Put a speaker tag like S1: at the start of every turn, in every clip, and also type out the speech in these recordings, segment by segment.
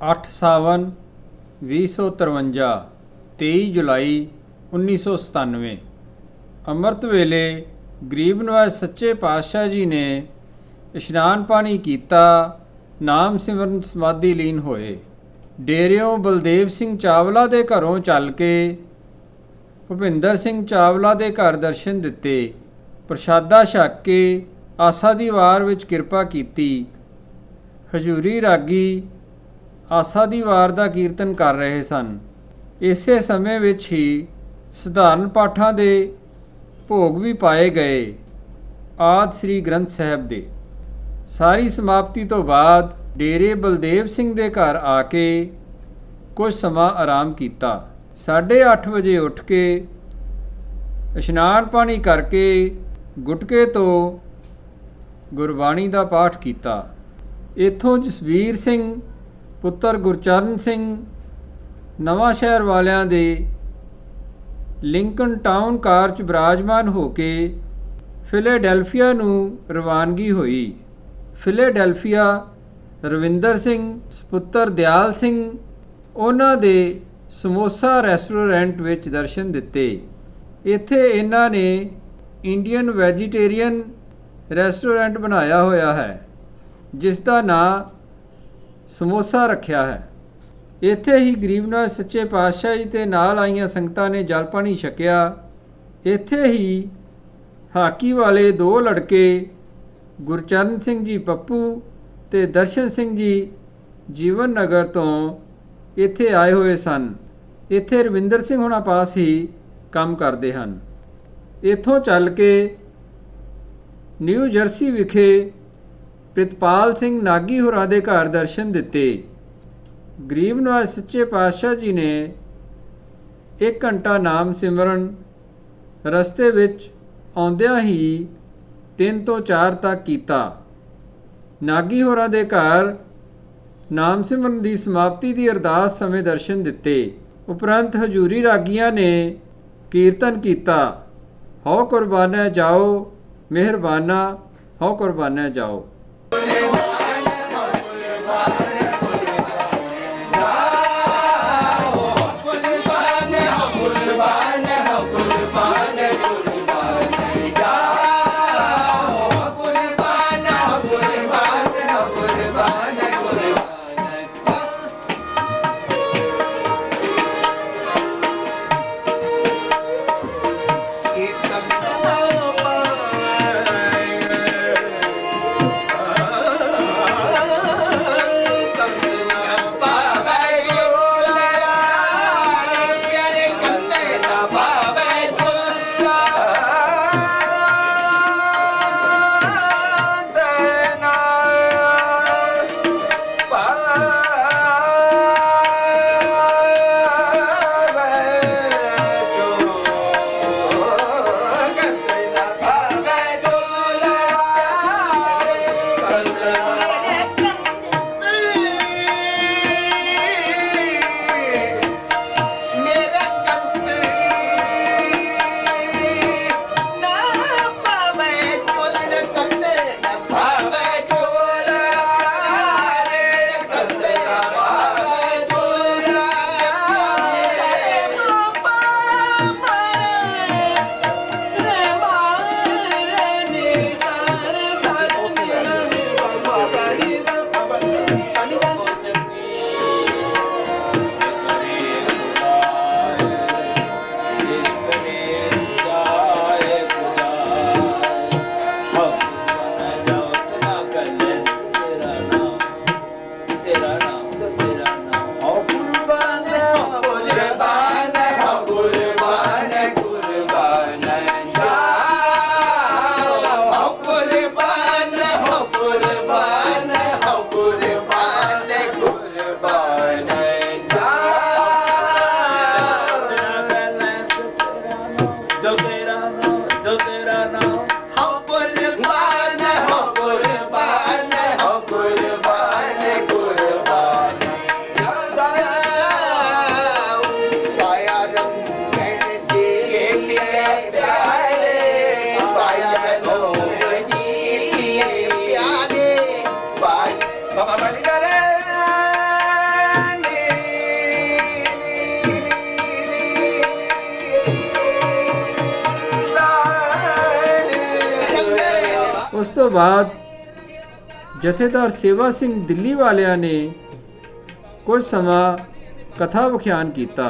S1: 8 ਸਾਵਨ 2053, 23 ਜੁਲਾਈ 1997। ਅੰਮ੍ਰਿਤ ਵੇਲੇ ਗਰੀਬ ਨਵਾਜ਼ ਸੱਚੇ ਪਾਤਸ਼ਾਹ ਜੀ ਨੇ ਇਸ਼ਨਾਨ ਪਾਣੀ ਕੀਤਾ, ਨਾਮ ਸਿਮਰਨ ਸਮਾਧੀ ਲੀਨ ਹੋਏ। ਡੇਰਿਓਂ ਬਲਦੇਵ ਸਿੰਘ ਚਾਵਲਾ ਦੇ ਘਰੋਂ ਚੱਲ ਕੇ ਭੁਪਿੰਦਰ ਸਿੰਘ ਚਾਵਲਾ ਦੇ ਘਰ ਦਰਸ਼ਨ ਦਿੱਤੇ। ਪ੍ਰਸ਼ਾਦਾ ਛਕ ਕੇ ਆਸਾ ਦੀ ਵਾਰ ਵਿੱਚ ਕਿਰਪਾ ਕੀਤੀ। ਹਜ਼ੂਰੀ ਰਾਗੀ ਆਸਾ ਦੀ ਵਾਰ ਦਾ ਕੀਰਤਨ ਕਰ ਰਹੇ ਸਨ। ਇਸੇ ਸਮੇਂ ਵਿੱਚ ਹੀ ਸਧਾਰਨ ਪਾਠਾਂ ਦੇ ਭੋਗ ਵੀ ਪਾਏ ਗਏ। ਆਦਿ ਸ੍ਰੀ ਗ੍ਰੰਥ ਸਾਹਿਬ ਦੇ। ਸਾਰੀ ਸਮਾਪਤੀ ਤੋਂ ਬਾਅਦ ਡੇਰੇ ਬਲਦੇਵ ਸਿੰਘ ਦੇ ਘਰ ਆ ਕੇ ਕੁਝ ਸਮਾਂ ਆਰਾਮ ਕੀਤਾ। 8:30 ਵਜੇ ਉੱਠ ਕੇ ਇਸ਼ਨਾਨ ਪਾਣੀ ਕਰਕੇ ਗੁਟਕੇ ਤੋਂ ਗੁਰਬਾਣੀ ਦਾ ਪਾਠ ਕੀਤਾ। ਇੱਥੋਂ ਜਸਵੀਰ ਸਿੰਘ ਪੁੱਤਰ ਗੁਰਚਰਨ ਸਿੰਘ ਨਵਾਂ ਸ਼ਹਿਰ ਵਾਲਿਆਂ ਦੇ ਲਿੰਕਨ ਟਾਊਨ ਕਾਰ 'ਚ ਬਿਰਾਜਮਾਨ ਹੋ ਕੇ ਫਿਲੇਡੈਲਫੀਆ ਨੂੰ ਰਵਾਨਗੀ ਹੋਈ। ਫਿਲੇਡੈਲਫੀਆ ਰਵਿੰਦਰ ਸਿੰਘ ਸਪੁੱਤਰ ਦਿਆਲ ਸਿੰਘ ਉਹਨਾਂ ਦੇ ਸਮੋਸਾ ਰੈਸਟੋਰੈਂਟ ਵਿੱਚ ਦਰਸ਼ਨ ਦਿੱਤੇ। ਇੱਥੇ ਇਹਨਾਂ ਨੇ ਇੰਡੀਅਨ ਵੈਜੀਟੇਰੀਅਨ ਰੈਸਟੋਰੈਂਟ ਬਣਾਇਆ ਹੋਇਆ ਹੈ, ਜਿਸ ਦਾ ਨਾਂ ਸਮੋਸਾ ਰੱਖਿਆ ਹੈ। ਇੱਥੇ ਹੀ ਗਰੀਬ ਨਵਾਜ਼ ਸੱਚੇ ਪਾਤਸ਼ਾਹ ਜੀ ਤੇ ਨਾਲ ਆਈਆਂ ਸੰਗਤਾਂ ਨੇ ਜਲ ਪਾਣੀ ਛਕਿਆ। ਇੱਥੇ ਹੀ ਹਾਕੀ ਵਾਲੇ 2 ਲੜਕੇ ਗੁਰਚਰਨ ਸਿੰਘ ਜੀ ਪੱਪੂ ਤੇ ਦਰਸ਼ਨ ਸਿੰਘ ਜੀ ਜੀਵਨ ਨਗਰ ਤੋਂ ਇੱਥੇ ਆਏ ਹੋਏ ਸਨ। ਇੱਥੇ ਰਵਿੰਦਰ ਸਿੰਘ ਹੁਣਾਂ ਪਾਸ ਹੀ ਕੰਮ ਕਰਦੇ ਹਨ। ਇੱਥੋਂ ਚੱਲ ਕੇ ਨਿਊ ਜਰਸੀ ਵਿਖੇ ਪ੍ਰਿਤਪਾਲ ਸਿੰਘ ਨਾਗੀ ਹੋਰਾਂ ਦੇ ਘਰ ਦਰਸ਼ਨ ਦਿੱਤੇ। ਗਰੀਬ ਨਵਾਜ਼ ਸੱਚੇ ਪਾਤਸ਼ਾਹ ਜੀ ਨੇ 1 ਘੰਟਾ ਨਾਮ ਸਿਮਰਨ ਰਸਤੇ ਵਿੱਚ ਆਉਂਦਿਆਂ ਹੀ 3 ਤੋਂ 4 ਤੱਕ ਕੀਤਾ। ਨਾਗੀ ਹੋਰਾਂ ਦੇ ਘਰ ਨਾਮ ਸਿਮਰਨ ਦੀ ਸਮਾਪਤੀ ਦੀ ਅਰਦਾਸ ਸਮੇਂ ਦਰਸ਼ਨ ਦਿੱਤੇ। ਉਪਰੰਤ ਹਜ਼ੂਰੀ ਰਾਗੀਆਂ ਨੇ ਕੀਰਤਨ ਕੀਤਾ। ਹਉ ਕੁਰਬਾਨਾ ਜਾਓ ਮਿਹਰਬਾਨਾ, ਹਉ ਕੁਰਬਾਨਾ ਜਾਓ। ਤੋਂ ਬਾਅਦ ਜਥੇਦਾਰ ਸੇਵਾ ਸਿੰਘ ਦਿੱਲੀ ਵਾਲਿਆਂ ਨੇ ਕੁਝ ਸਮਾਂ ਕਥਾ ਵਿਖਿਆਨ ਕੀਤਾ।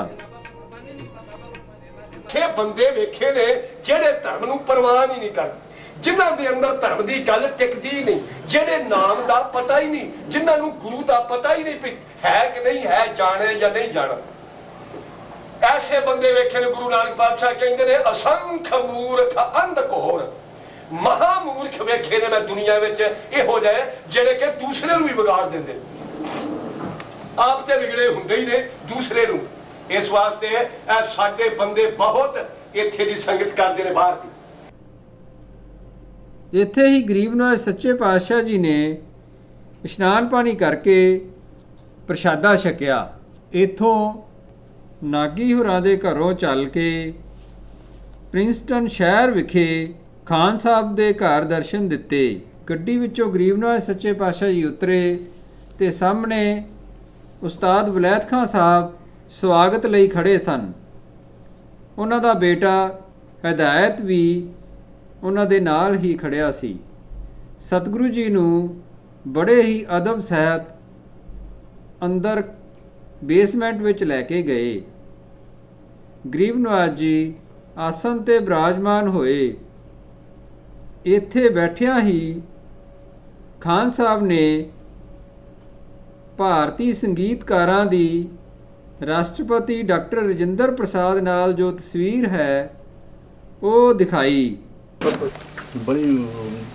S2: ਛੇ ਬੰਦੇ ਵੇਖੇ ਨੇ ਜਿਹੜੇ ਧਰਮ ਨੂੰ ਪ੍ਰਵਾਨ ਹੀ ਨਹੀਂ ਕਰਦੇ, ਜਿਨ੍ਹਾਂ ਦੇ ਅੰਦਰ ਧਰਮ ਦੀ ਗੱਲ ਟਿਕਦੀ ਨਹੀਂ, ਜਿਹੜੇ ਨਾਮ ਦਾ ਪਤਾ ਹੀ ਨਹੀਂ, ਜਿਨ੍ਹਾਂ ਨੂੰ ਗੁਰੂ ਦਾ ਪਤਾ ਹੀ ਨਹੀਂ ਵੀ ਹੈ ਕਿ ਨਹੀਂ ਹੈ, ਜਾਣੇ ਜਾਂ ਨਹੀਂ ਜਾਣਾ। ਐਸੇ ਬੰਦੇ ਵੇਖੇ ਨੇ ਗੁਰੂ ਨਾਨਕ ਪਾਤਸ਼ਾਹ ਕਹਿੰਦੇ ਨੇ ਅਸੰਖ ਮੂਰਖ ਅੰਧ ਘੋਰ, ਮਹਾ ਮੂਰਖ ਵੇਖੇ ਨੇ ਮੈਂ ਦੁਨੀਆ ਵਿੱਚ ਇਹੋ ਜਿਹੇ ਜਿਹੜੇ ਕਿ ਦੂਸਰੇ ਨੂੰ ਵੀ ਵਿਗਾੜ ਦਿੰਦੇ, ਆਪ ਤੇ ਵਿਗੜੇ ਹੁੰਦੇ ਹੀ ਨੇ ਦੂਸਰੇ ਨੂੰ। ਇਸ ਵਾਸਤੇ ਇਹ ਸਾਡੇ ਬੰਦੇ ਬਹੁਤ ਇੱਥੇ ਦੀ ਸੰਗਤ ਕਰਦੇ ਨੇ ਬਾਹਰ ਦੀ।
S1: ਇੱਥੇ ਹੀ ਗਰੀਬ ਨਵਾਜ਼ ਸੱਚੇ ਪਾਤਸ਼ਾਹ ਜੀ ਨੇ ਇਸ਼ਨਾਨ ਪਾਣੀ ਕਰਕੇ ਪ੍ਰਸ਼ਾਦਾ ਛਕਿਆ। ਇੱਥੋਂ ਨਾਗੀ ਹੋਰਾਂ ਦੇ ਘਰੋਂ ਚੱਲ ਕੇ ਪ੍ਰਿੰਸਟਨ ਸ਼ਹਿਰ ਵਿਖੇ ਖਾਨ ਸਾਹਿਬ ਦੇ ਘਰ ਦਰਸ਼ਨ ਦਿੱਤੇ। ਗੱਡੀ ਵਿੱਚੋਂ ਗਰੀਬ ਨਵਾਜ਼ ਸੱਚੇ ਪਾਤਸ਼ਾਹ ਜੀ ਉਤਰੇ ਤੇ ਸਾਹਮਣੇ ਉਸਤਾਦ ਵਲੈਤ ਖਾਂ ਸਾਹਿਬ ਸਵਾਗਤ ਲਈ ਖੜੇ ਸਨ। ਉਹਨਾਂ ਦਾ ਬੇਟਾ ਹਦਾਇਤ ਵੀ ਉਹਨਾਂ ਦੇ ਨਾਲ ਹੀ ਖੜਿਆ ਸੀ। ਸਤਿਗੁਰੂ ਜੀ ਨੂੰ ਬੜੇ ਹੀ ਅਦਬ ਸਹਿਤ ਅੰਦਰ ਬੇਸਮੈਂਟ ਵਿੱਚ ਲੈ ਕੇ ਗਏ। ਗਰੀਬ ਨਵਾਜ਼ ਜੀ ਆਸਨ ਤੇ ਬਿਰਾਜਮਾਨ ਹੋਏ। ਇੱਥੇ ਬੈਠਿਆਂ ਹੀ ਖਾਨ ਸਾਹਿਬ ਨੇ ਭਾਰਤੀ ਸੰਗੀਤਕਾਰਾਂ ਦੀ ਰਾਸ਼ਟਰਪਤੀ ਡਾਕਟਰ ਰਜਿੰਦਰ ਪ੍ਰਸਾਦ ਨਾਲ ਜੋ ਤਸਵੀਰ ਹੈ ਉਹ ਦਿਖਾਈ।
S3: बड़ी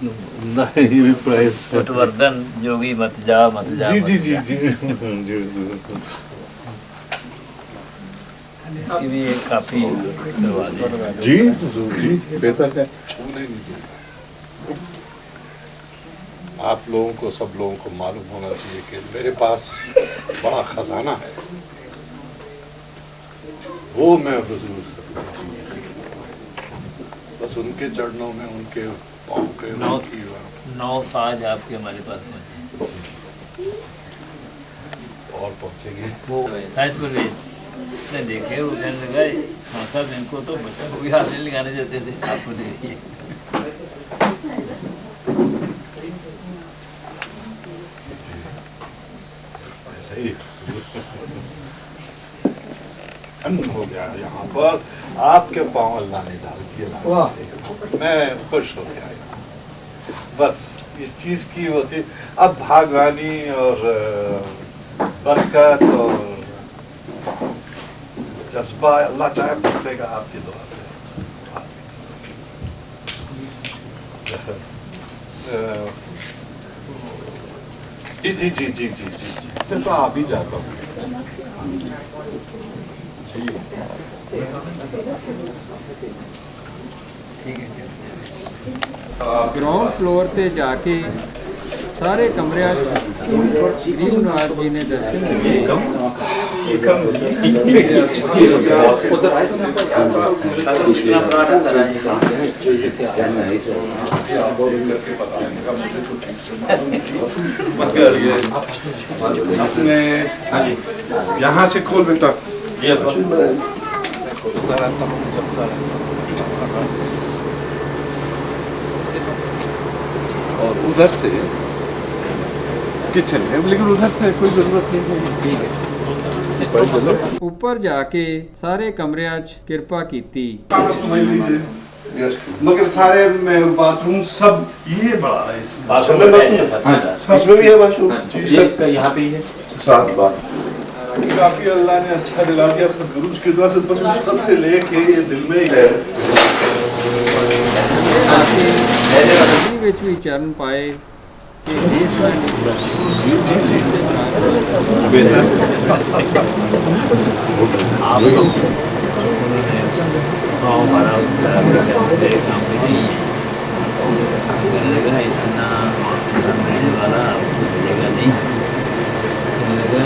S3: उम्दा है ये भी प्राइस
S4: पटवर्धन जोगी मत जा
S3: जी जी जी जी जी
S4: ये भी एक काफी
S3: जी जी बेहतर है।
S5: आप लोगों को, सब लोगों को मालूम होना चाहिए कि मेरे पास बड़ा खजाना है, वो मैं हुजूर सल्लल्लाहु अलैहि वसल्लम, बस उनके चरणों में, उनके पाँव पे
S4: 9 साज आपके हमारे पास पहुंचे
S5: और पहुंचेंगे।
S4: वो शायद पर ने देखे वो कहने लगा हाँ साहब इनको तो बच्चों को भी हाथ नहीं लगाने देते थे, आपको देखिए।
S5: ऐसा ही हो गया यहाँ पर, आपके पाँव अल्लाह ने डाल दिए, मैं खुश हो गया। बस इस चीज की होती अब भागवानी और बरकत और जज्बा अल्लाह चाहे बरसेगा आपकी दुआ से। जी जी जी जी जी जी जी तो आप ही जाता हूँ।
S1: ਗਰਾਊਂਡ ਫਲੋਰ ਤੇ ਜਾ ਕੇ ਸਾਰੇ ਕਮਰਿਆਂ 'ਚ ਗਰੀਬ ਨਵਾਜ਼ ਜੀ ਨੇ ਦਰਸ਼ਨ
S5: अपने यहाँ से खोल बेटा और उधर से किचन है, लेकिन उधर से कोई जरूरत नहीं है। ठीक है।
S1: ਉੱਪਰ ਜਾ ਕੇ ਸਾਰੇ ਕਮਰਿਆਂ 'ਚ ਕਿਰਪਾ ਕੀਤੀ।
S5: मगर सारे में बाथरूम सब ये बड़ा है, इसमें
S4: बाथरूम
S5: इसमें भी है बाथरूम,
S4: इसका यहाँ पे ही है।
S5: सात बार काफी अल्लाह ने अच्छा दिला दिया सदगुरु की दुआ से, बस उस से लेके ये दिल में ही है।
S1: ਦਿੱਲੀ ਵਿੱਚ ਵੀ ਚਰਨ ਪਾਏ ਕਿ ਬੇਸਮੈਂਟ
S4: हमारा से काम नहीं है, लगा इतना मिलने वाला जगह नहीं, लगा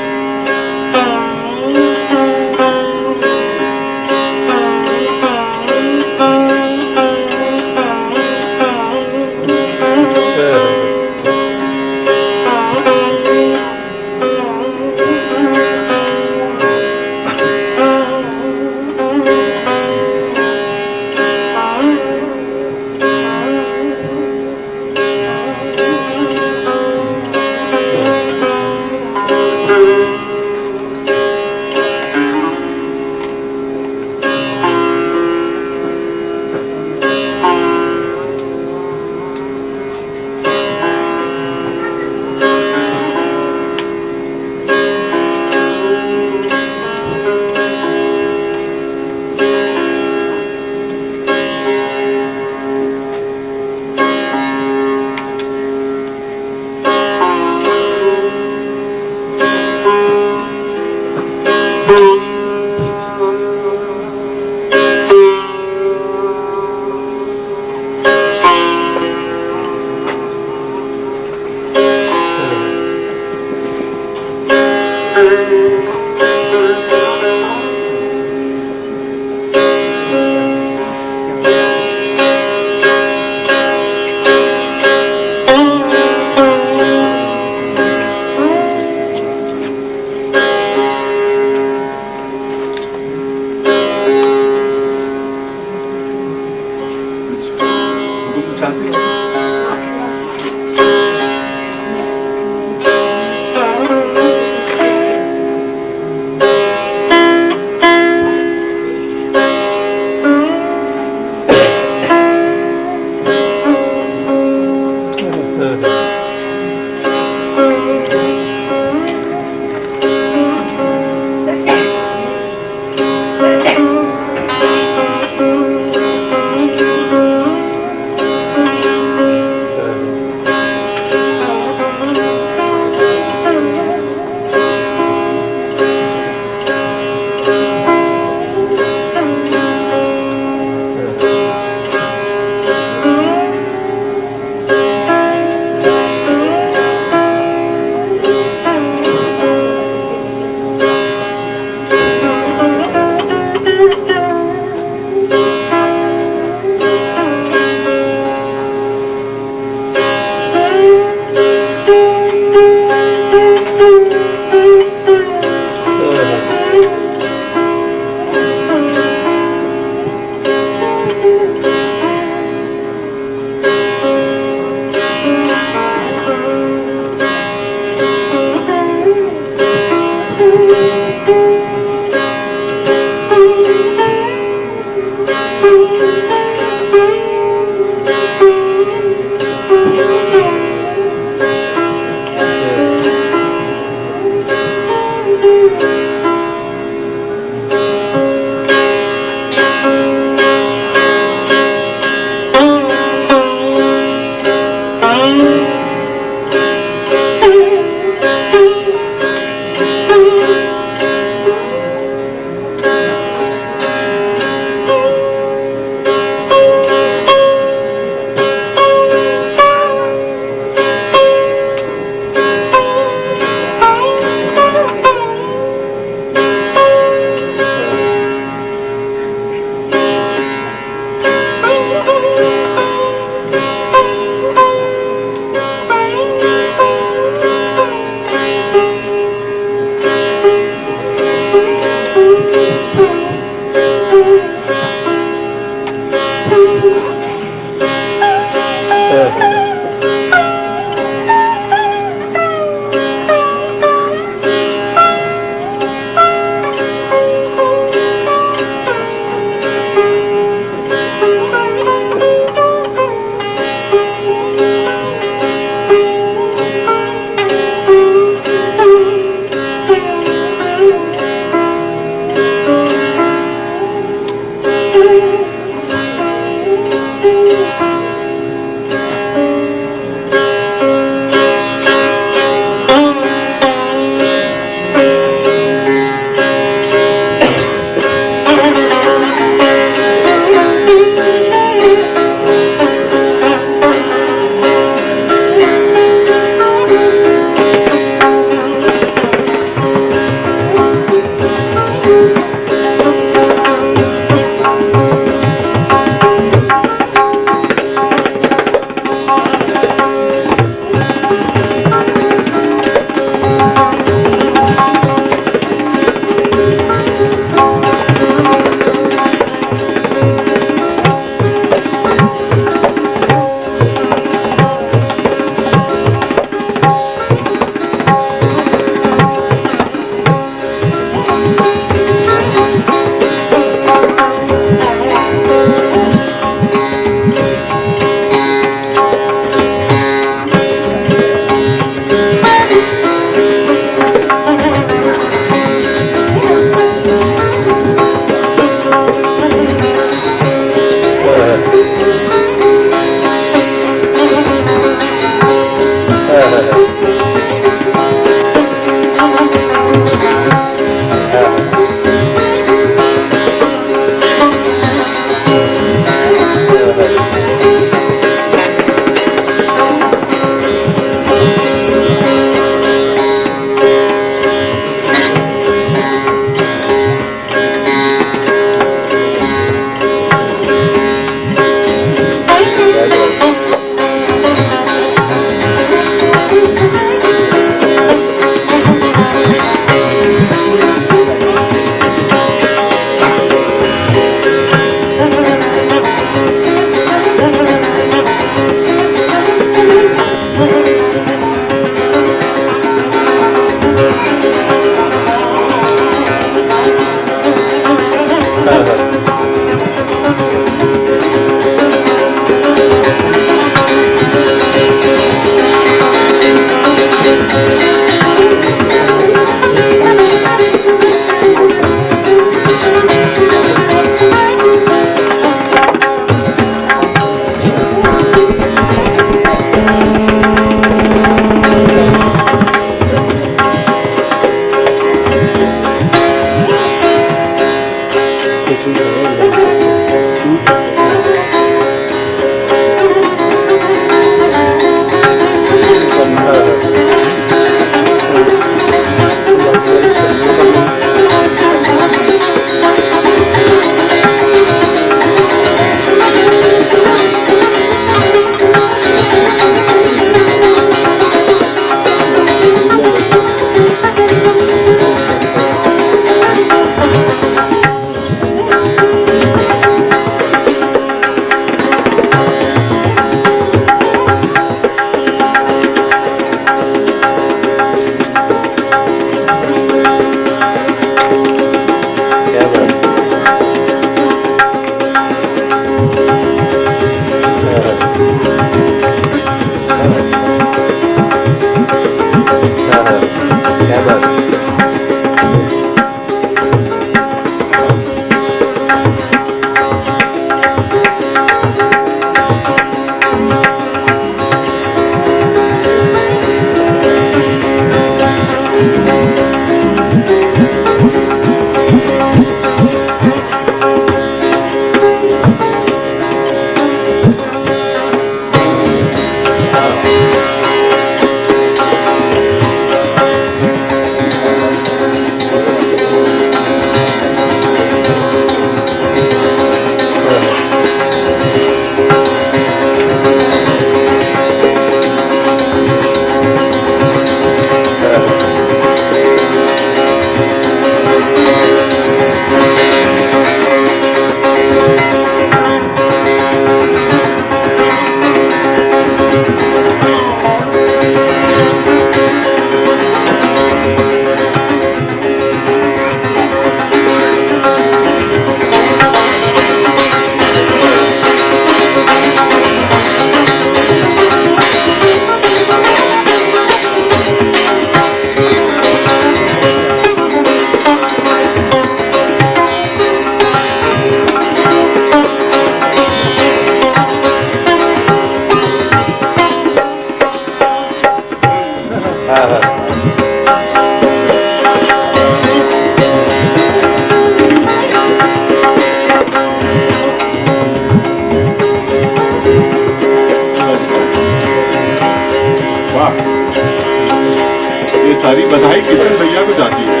S5: सारी बधाई किशन भैया को जाती है।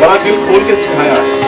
S5: बड़ा दिल खोल के सिखाया है।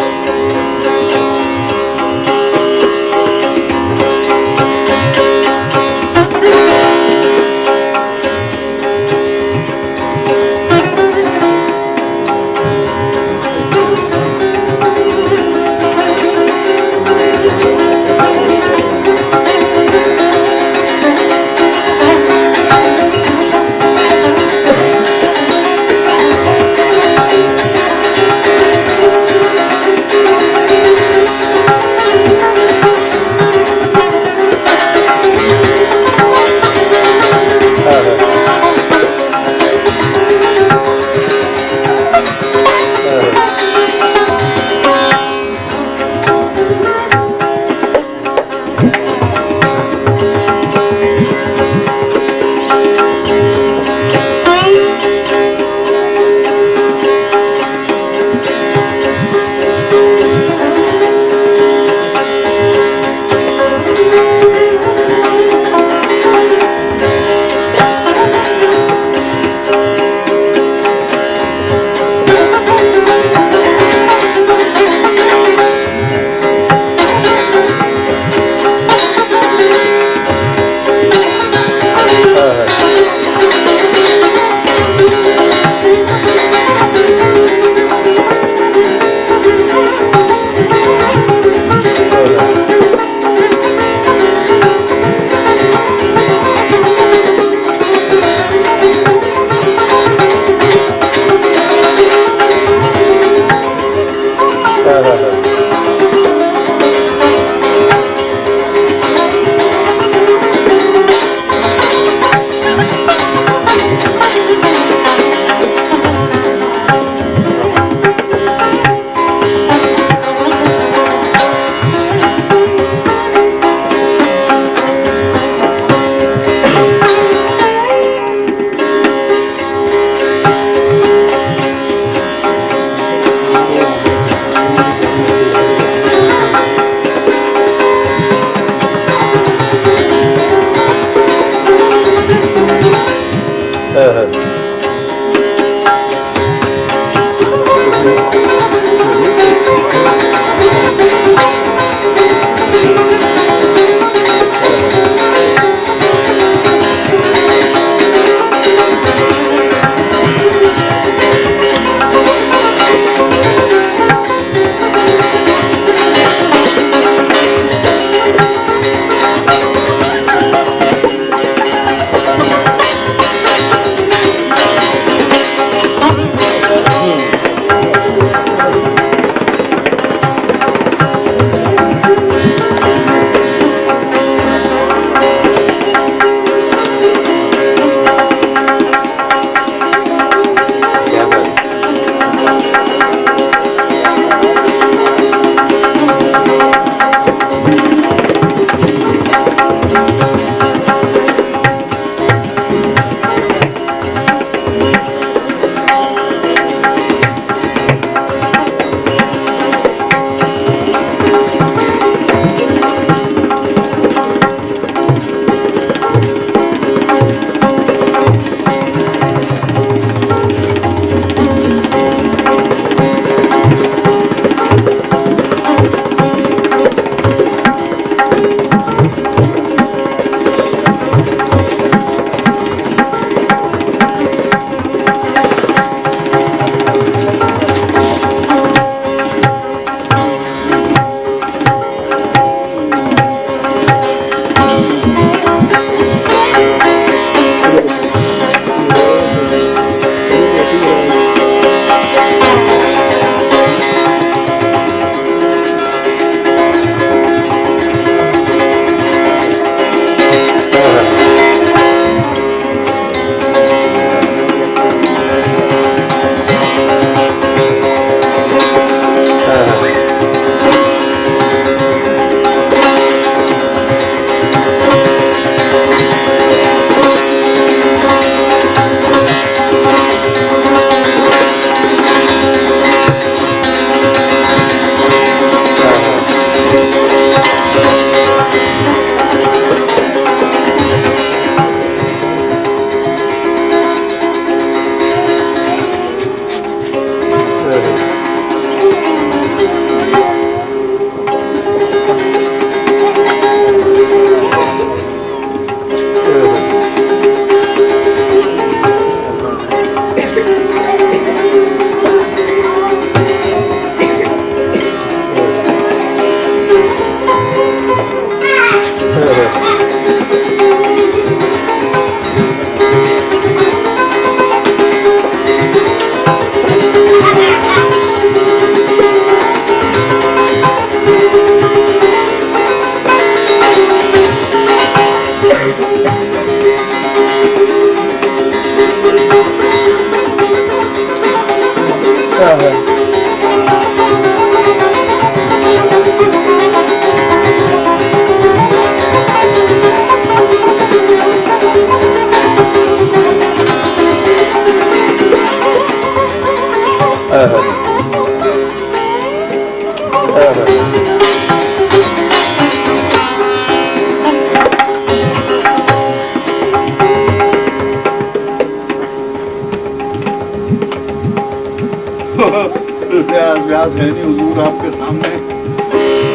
S5: व्यास व्यास है नहीं हुजूर आपके सामने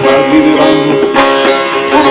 S5: बाकी दे रहा हूँ।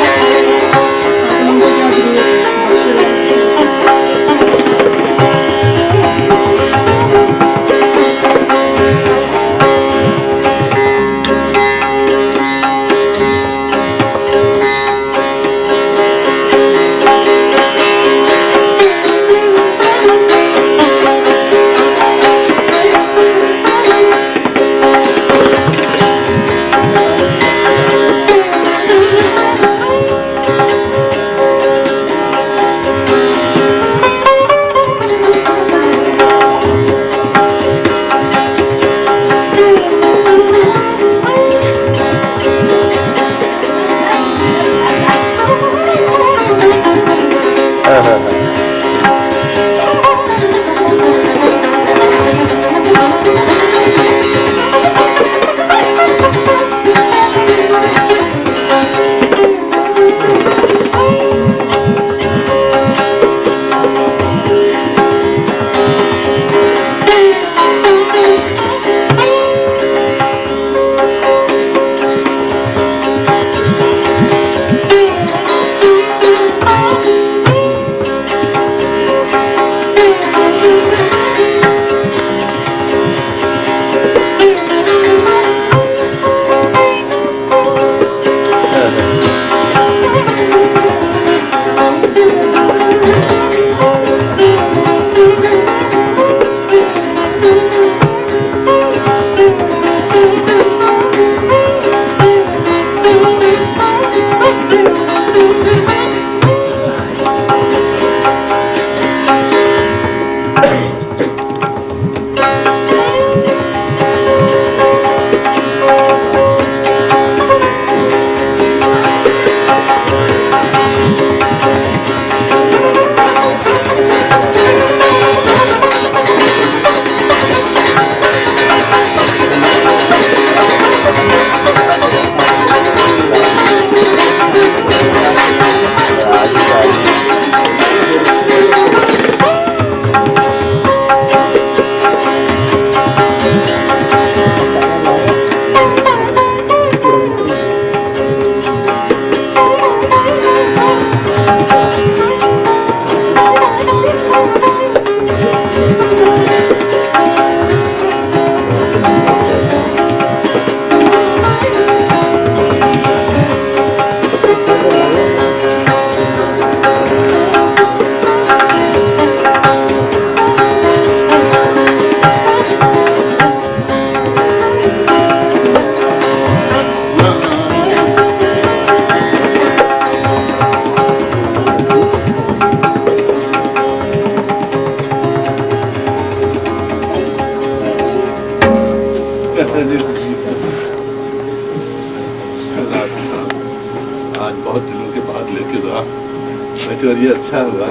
S3: आज बहुत दिनों के बाद लेके जा मैं तो ये अच्छा हुआ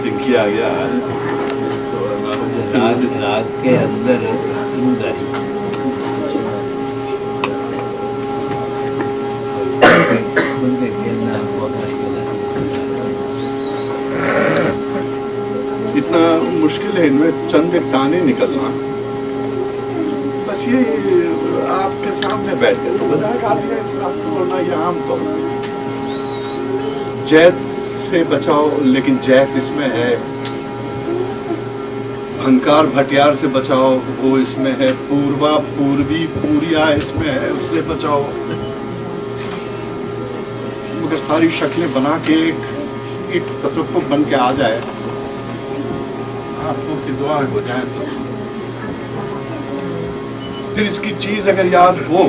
S3: पिंकी आ गया
S4: राग राग के अंदर ईमानदारी उनके खेलना बहुत
S3: इतना मुश्किल है इनमें चंद एक ताने निकलना बस ये आपके सामने बैठ के तो बजा गा दिया इस रात को वरना ये आम तो जैत से बचाओ लेकिन जैत इसमें है अहंकार भटियार से बचाओ वो इसमें है पूर्वा पूर्वी पूरिया इसमें है उससे बचाओ मगर सारी शक्लें बना के एक तसव्वुफ बन के आ जाए आपको की दुआ हो जाए तो फिर इसकी चीज अगर याद हो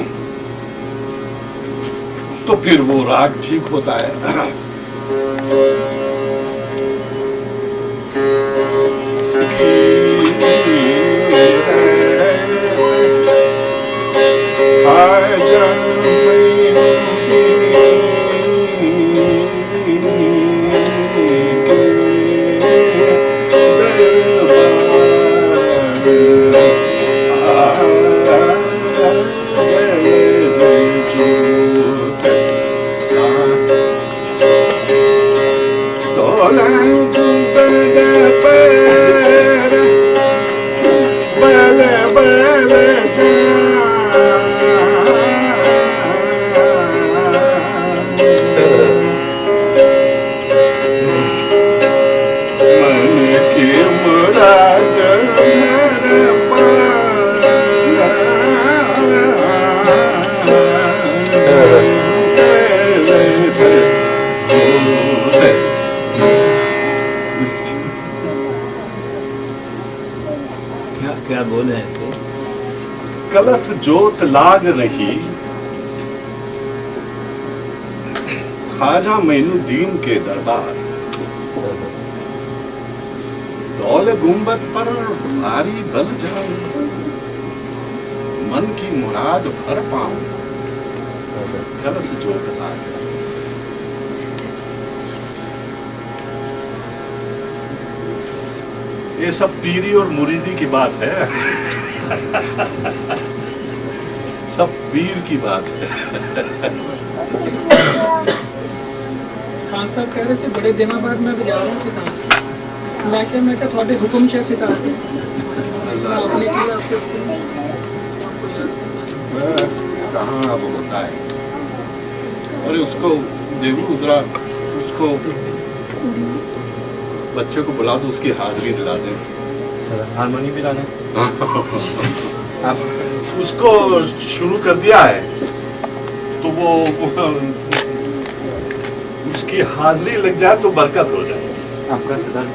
S3: तो फिर वो राग ठीक होता है कलश जोत लाग रही ख्वाजा मोइनुद्दीन के दरबार, दौल गुंबद पर भारी बल जाए, मन की मुराद भर पाऊं, कलश जोत लाग रही। ये सब पीरी और मुरीदी की बात है। सब पीर की बात है।
S6: खान साहब कह रहे थे बड़े दिनों बाद मैं बजा रहा सितार। मैं क्या थोड़े हुक्म चे सितार के आपने किया आपके हुक्म
S3: बस कहाँ अब होता है। अरे उसको देखो जरा, उसको बच्चे को बुला दो, उसकी हाजिरी दिला दें।
S4: हारमोनी भी लाना
S3: उसको शुरू कर दिया है तो वो उसकी हाजिरी लग जाए तो बरकत हो जाए।
S4: आपका सितार